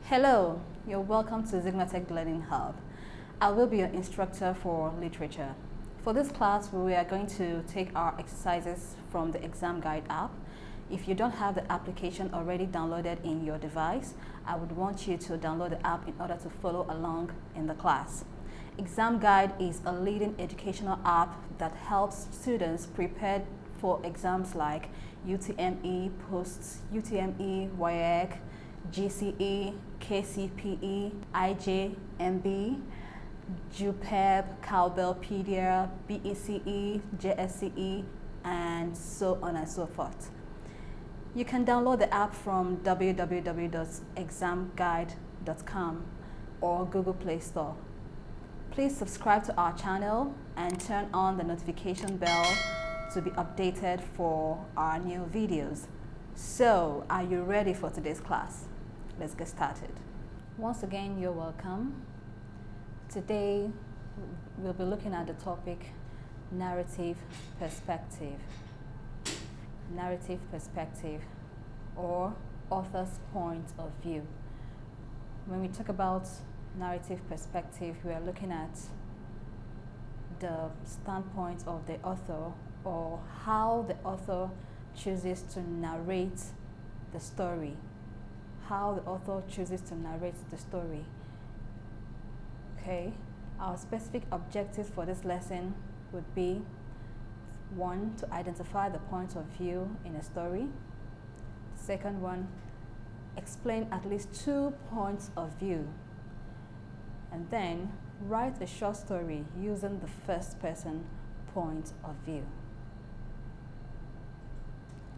Hello, you're welcome to Zigmatech Learning Hub. I will be your instructor for literature. For this class, we are going to take our exercises from the ExamGuide app. If you don't have the application already downloaded in your device, I would want you to download the app in order to follow along in the class. ExamGuide is a leading educational app that helps students prepare for exams like UTME, post-UTME, WEAC, GCE, KCPE, IJMB, JUPEB, Cowbellpedia, BECE, JSCE, and so on and so forth. You can download the app from www.examguide.com or Google Play Store. Please subscribe to our channel and turn on the notification bell to be updated for our new videos. So, are you ready for today's class? Let's get started. Once again, you're welcome. Today, we'll be looking at the topic narrative perspective. Narrative perspective, or author's point of view. When we talk about narrative perspective, we are looking at the standpoint of the author, or how the author chooses to narrate the story. How the author chooses to narrate the story. Okay, our specific objectives for this lesson would be: 1, to identify the point of view in a story. Second one, explain at least 2 points of view. And then write a short story using the first person point of view.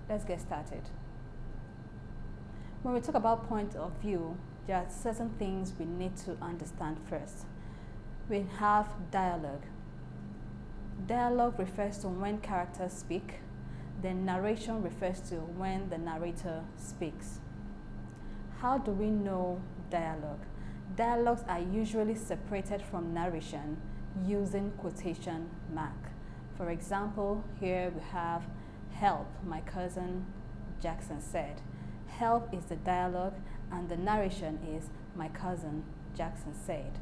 Let's get started. When we talk about point of view, there are certain things we need to understand first. We have dialogue. Dialogue refers to when characters speak. Then narration refers to when the narrator speaks. How do we know dialogue? Dialogues are usually separated from narration using quotation mark. For example, here we have "Help, my cousin Jackson said." Help is the dialogue and the narration is "my cousin Jackson said."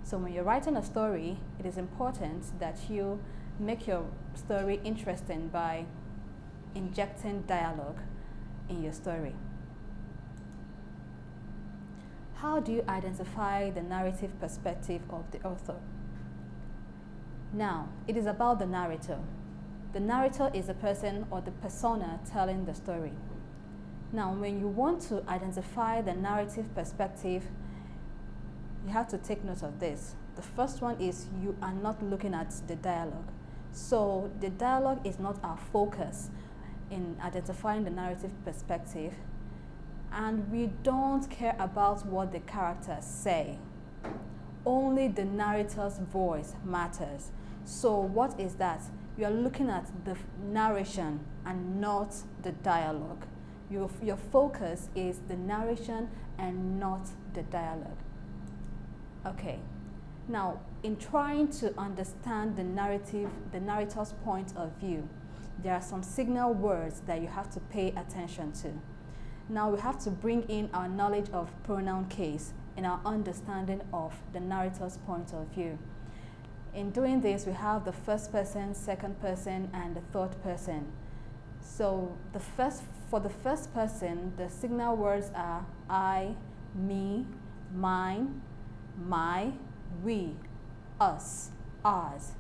So when you're writing a story, it is important that you make your story interesting by injecting dialogue in your story. How do you identify the narrative perspective of the author? Now, it is about the narrator. The narrator is the person or the persona telling the story. Now, when you want to identify the narrative perspective, you have to take note of this. The first one is you are not looking at the dialogue. So the dialogue is not our focus in identifying the narrative perspective, and we don't care about what the characters say. Only the narrator's voice matters. So what is that? You are looking at the narration and not the dialogue. Your focus is the narration and not the dialogue. Okay. Now, in trying to understand the narrator's point of view, there are some signal words that you have to pay attention to. Now, we have to bring in our knowledge of pronoun case in our understanding of the narrator's point of view. In doing this, we have the first person, second person, and the third person. So for the first person, the signal words are I, me, mine, my, we, us, ours.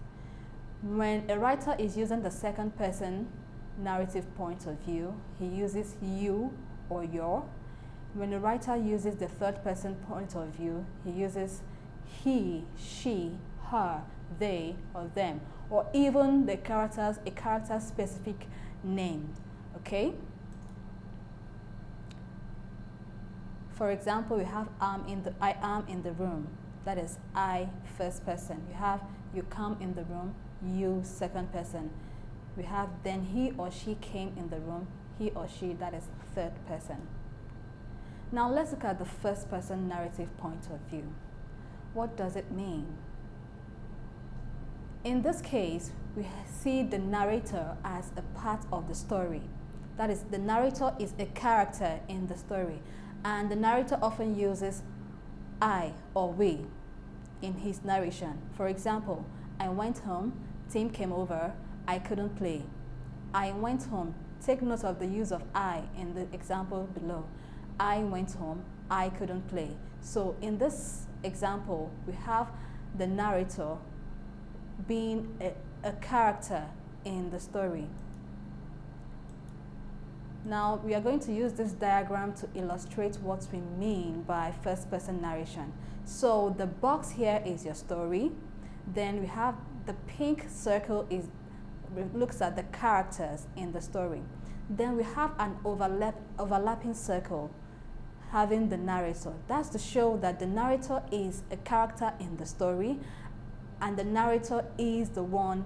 When a writer is using the second person narrative point of view, he uses you or your. When a writer uses the third person point of view, he uses he, she, her, they, or them, or even a character specific name. Okay? For example, we have I am in the room. That is I, first person. You have you come in the room, you, second person. We have then he or she came in the room, he or she, that is third person. Now let's look at the first person narrative point of view. What does it mean? In this case, we see the narrator as a part of the story. That is, the narrator is a character in the story, and the narrator often uses I or we in his narration. For example, I went home, Tim came over, I couldn't play. I went home. Take note of the use of I in the example below. I went home, I couldn't play. So in this example, we have the narrator being a character in the story. Now we are going to use this diagram to illustrate what we mean by first-person narration. So the box here is your story. Then we have the pink circle looks at the characters in the story. Then we have an overlapping circle having the narrator. That's to show that the narrator is a character in the story, and the narrator is the one,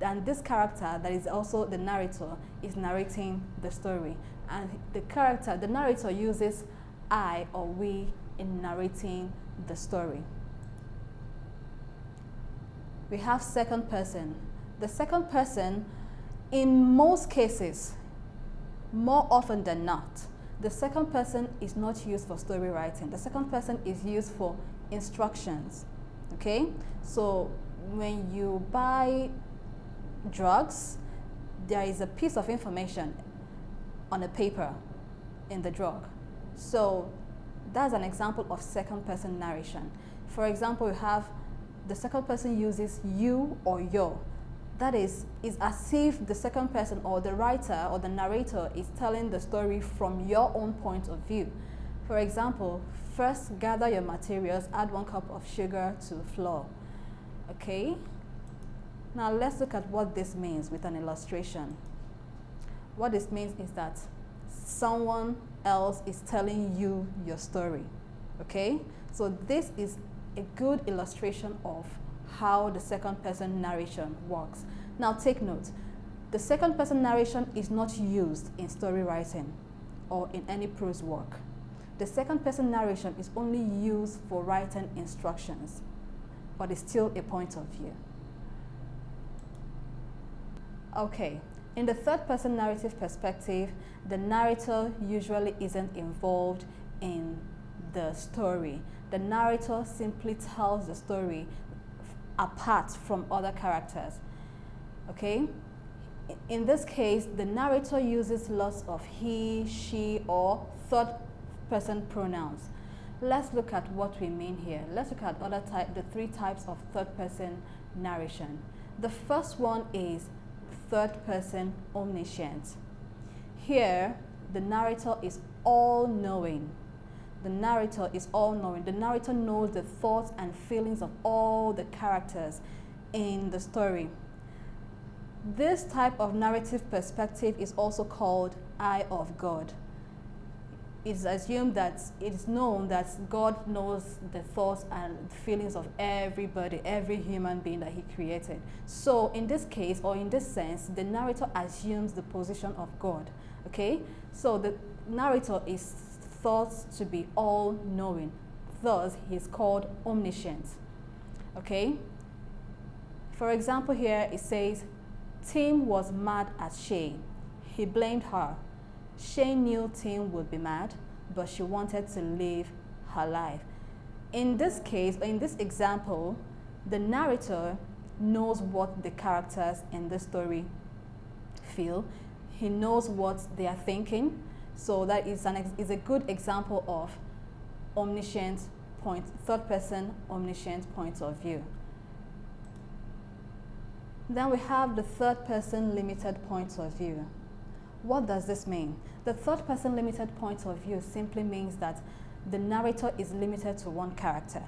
and this character that is also the narrator is narrating the story. And the narrator uses I or we in narrating the story. We have second person. The second person, in most cases, more often than not, the second person is not used for story writing. The second person is used for instructions, okay? So when you buy drugs, there is a piece of information on a paper in the drug. So that's an example of second person narration. For example, you have the second person uses you or your. That is as if the second person or the writer or the narrator is telling the story from your own point of view. For example, first gather your materials, add 1 cup of sugar to flour. Okay? Now let's look at what this means with an illustration. What this means is that someone else is telling you your story. Okay? So this is a good illustration of how the second person narration works. Now take note, the second person narration is not used in story writing or in any prose work. The second person narration is only used for writing instructions, but it's still a point of view. Okay, in the third person narrative perspective, the narrator usually isn't involved in the story. The narrator simply tells the story apart from other characters. Okay? In this case, the narrator uses lots of he, she, or third person pronouns. Let's look at what we mean here. Let's look at the 3 types of third person narration. The first one is third person omniscient. Here, the narrator is all-knowing. The narrator is all-knowing. The narrator knows the thoughts and feelings of all the characters in the story. This type of narrative perspective is also called eye of God. It's assumed that it is known that God knows the thoughts and feelings of everybody, every human being that he created. So in this case, or in this sense, the narrator assumes the position of God. Okay? So the narrator is thought to be all-knowing. Thus, he's called omniscient. Okay? For example, here it says, Tim was mad at Shay. He blamed her. Shay knew Tim would be mad, but she wanted to live her life. In this case, or in this example, the narrator knows what the characters in the story feel. He knows what they are thinking. So that is a good example of third person omniscient point of view. Then we have the third person limited point of view. What does this mean? The third person limited point of view simply means that the narrator is limited to one character.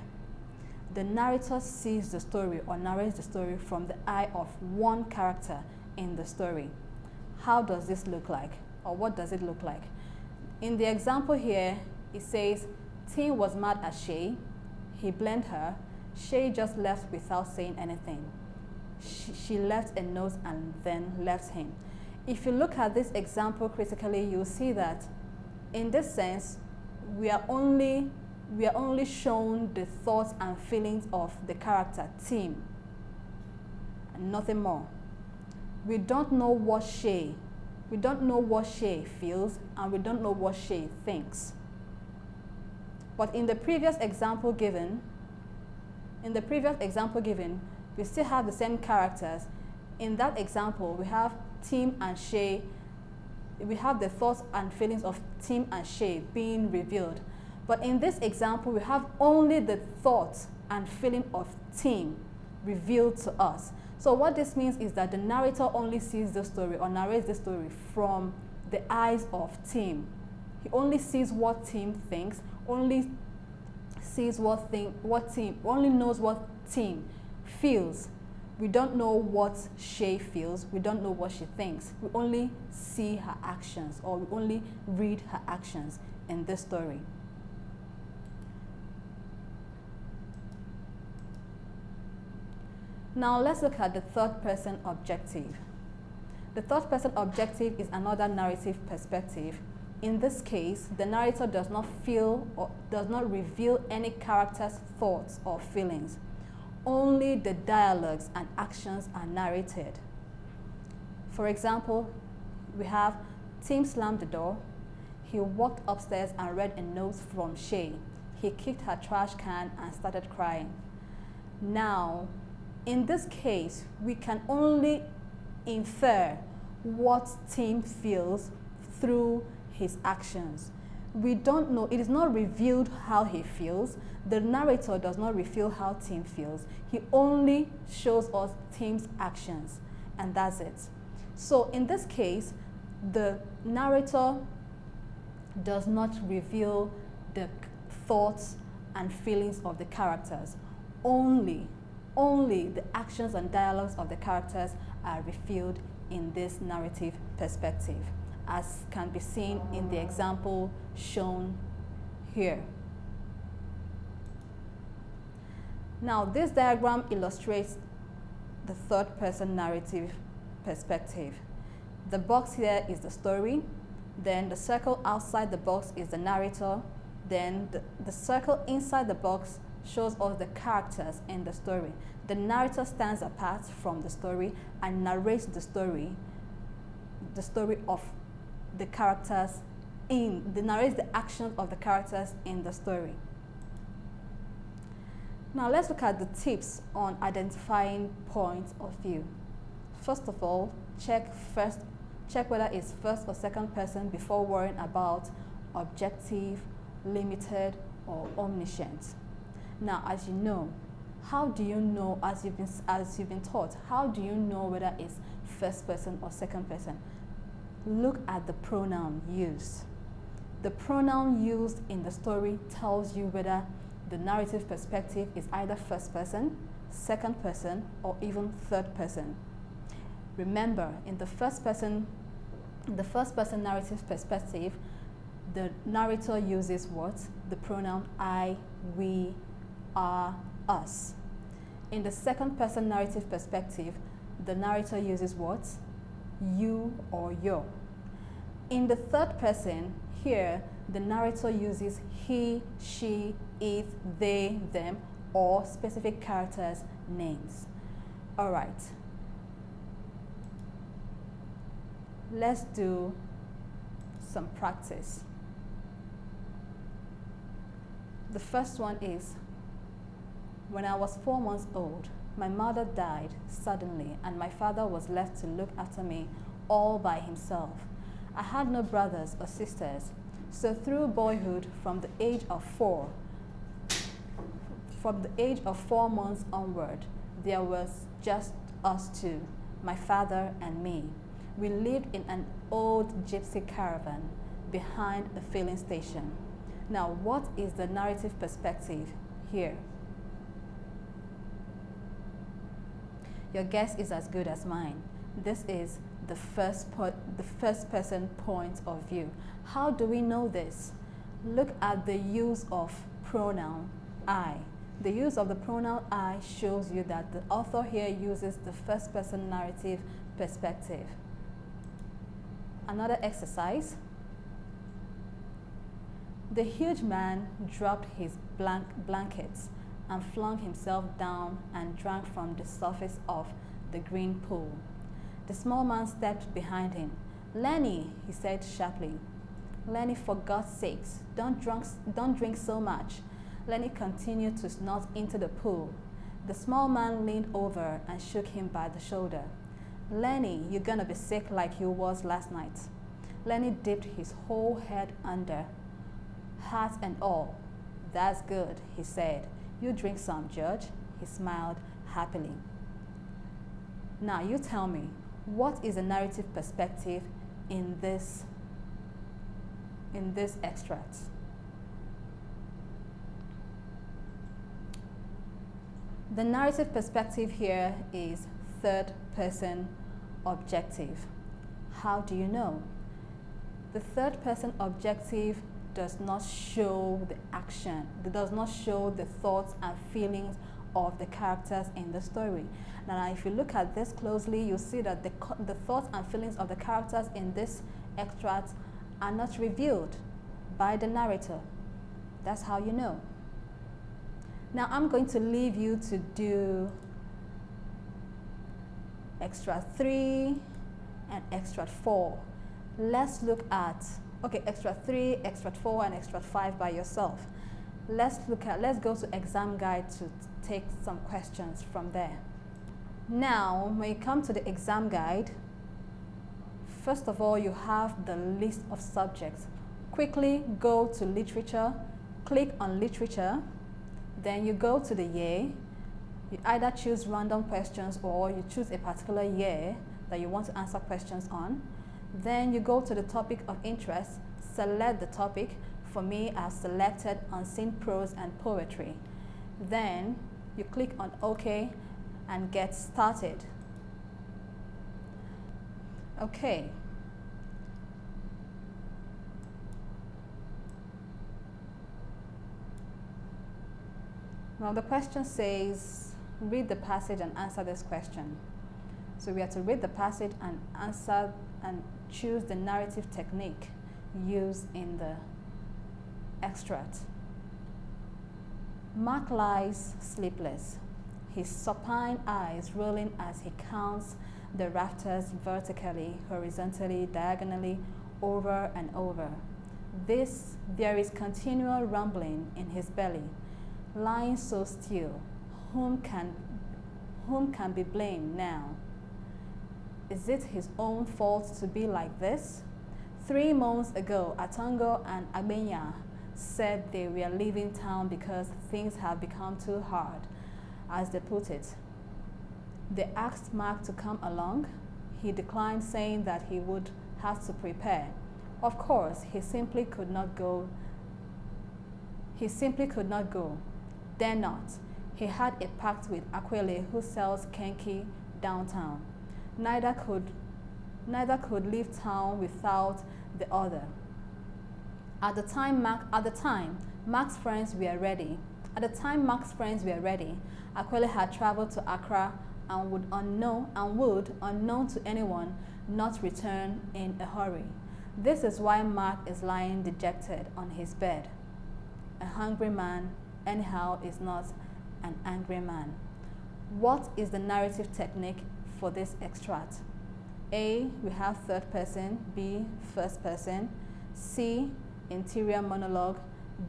The narrator sees the story or narrates the story from the eye of one character in the story. How does this look like? Or what does it look like? In the example here, it says, Tim was mad at Shay. He blamed her. Shay just left without saying anything. She left a note and then left him. If you look at this example critically, you'll see that in this sense, we are only shown the thoughts and feelings of the character, Tim, and nothing more. We don't know what Shay feels, and we don't know what Shay thinks. But in the previous example given, we still have the same characters. In that example, we have Tim and Shay. We have the thoughts and feelings of Tim and Shay being revealed. But in this example, we have only the thoughts and feeling of Tim revealed to us. So what this means is that the narrator only sees the story or narrates the story from the eyes of Tim. He only sees what Tim thinks, only knows what Tim feels. We don't know what Shay feels. We don't know what she thinks. We only see her actions, or we only read her actions in this story. Now let's look at the third person objective. The third person objective is another narrative perspective. In this case, the narrator does not feel or does not reveal any character's thoughts or feelings. Only the dialogues and actions are narrated. For example, we have Tim slammed the door. He walked upstairs and read a note from Shay. He kicked her trash can and started crying. Now, in this case, we can only infer what Tim feels through his actions. We don't know, it is not revealed how he feels. The narrator does not reveal how Tim feels. He only shows us Tim's actions, and that's it. So in this case, the narrator does not reveal the thoughts and feelings of the characters. Only the actions and dialogues of the characters are revealed in this narrative perspective, as can be seen in the example shown here. Now, this diagram illustrates the third person narrative perspective. The box here is the story, then the circle outside the box is the narrator, then the circle inside the box shows us the characters in the story. The narrator stands apart from the story and narrates the story of the characters narrates the actions of the characters in the story. Now let's look at the tips on identifying points of view. First of all, check whether it's first or second person before worrying about objective, limited, or omniscient. Now, as you know, how do you know, as you've been taught, how do you know whether it's first person or second person? Look at the pronoun used. The pronoun used in the story tells you whether the narrative perspective is either first person, second person, or even third person. Remember, in the first person narrative perspective, the narrator uses what? The pronoun I, we, are, us. In the second person narrative perspective, the narrator uses what? You or your. In the third person, here, the narrator uses he, she, it, they, them, or specific characters' names. All right. Let's do some practice. The first one is, when I was 4 months old, my mother died suddenly and my father was left to look after me all by himself. I had no brothers or sisters, so through boyhood from the age of 4 months onward, there was just us two, my father and me. We lived in an old gypsy caravan behind a filling station. Now, what is the narrative perspective here? Your guess is as good as mine. This is the first person point of view. How do we know this? Look at the use of pronoun I. The use of the pronoun I shows you that the author here uses the first person narrative perspective. Another exercise. The huge man dropped his blankets and flung himself down and drank from the surface of the green pool. The small man stepped behind him. "Lenny," he said sharply. Lenny, for God's sakes, don't drink so much. Lenny continued to snort into the pool. The small man leaned over and shook him by the shoulder. Lenny, you're gonna be sick like you was last night. Lenny dipped his whole head under, hat and all. That's good, he said. You drink some, Judge. He smiled happily. Now you tell me, what is the narrative perspective in this extract? The narrative perspective here is third person objective. How do you know? The third person objective does not show the action, it does not show the thoughts and feelings of the characters in the story. Now, if you look at this closely, you'll see that the thoughts and feelings of the characters in this extract are not revealed by the narrator. That's how you know. Now, I'm going to leave you to do extract 3 and extract 4. Let's look at, okay, extract 3, extract 4, and extract 5 by yourself. Let's go to ExamGuide to take some questions from there. Now, when you come to the ExamGuide, first of all, you have the list of subjects. Quickly go to literature, click on literature, then you go to the year. You either choose random questions or you choose a particular year that you want to answer questions on. Then you go to the topic of interest, select the topic. For me, I've selected unseen prose and poetry. Then you click on OK and get started. Okay. Now the question says, read the passage and answer this question. So we have to read the passage and answer and choose the narrative technique used in the extract. Mark lies sleepless, his supine eyes rolling as he counts the rafters vertically, horizontally, diagonally, over and over. There is continual rumbling in his belly. Lying so still, whom can be blamed now? Is it his own fault to be like this? 3 months ago, Atongo and Agbenya said they were leaving town because things have become too hard, as they put it. They asked Mark to come along. He declined, saying that he would have to prepare. Of course, he simply could not go. Dare not. He had a pact with Aquile, who sells kenki downtown. Neither could leave town without the other. At the time Mark's friends were ready. Aquile had traveled to Accra and would, unknown to anyone, not return in a hurry. This is why Mark is lying dejected on his bed. A hungry man, anyhow, is not an angry man. What is the narrative technique for this extract? A, we have third person. B, first person. C, interior monologue.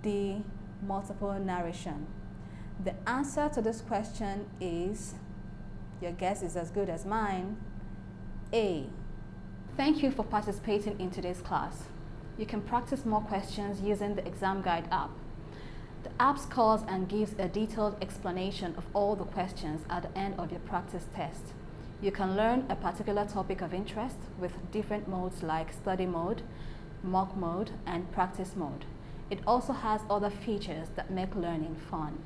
D, multiple narration. The answer to this question is, your guess is as good as mine, A. Thank you for participating in today's class. You can practice more questions using the ExamGuide app. The app scores and gives a detailed explanation of all the questions at the end of your practice test. You can learn a particular topic of interest with different modes like study mode, mock mode, and practice mode. It also has other features that make learning fun.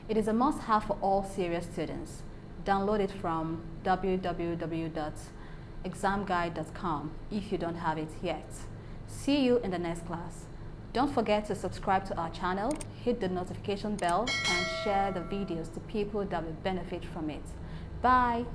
It is a must-have for all serious students. Download it from www.examguide.com if you don't have it yet. See you in the next class. Don't forget to subscribe to our channel, hit the notification bell, and share the videos to people that will benefit from it. Bye!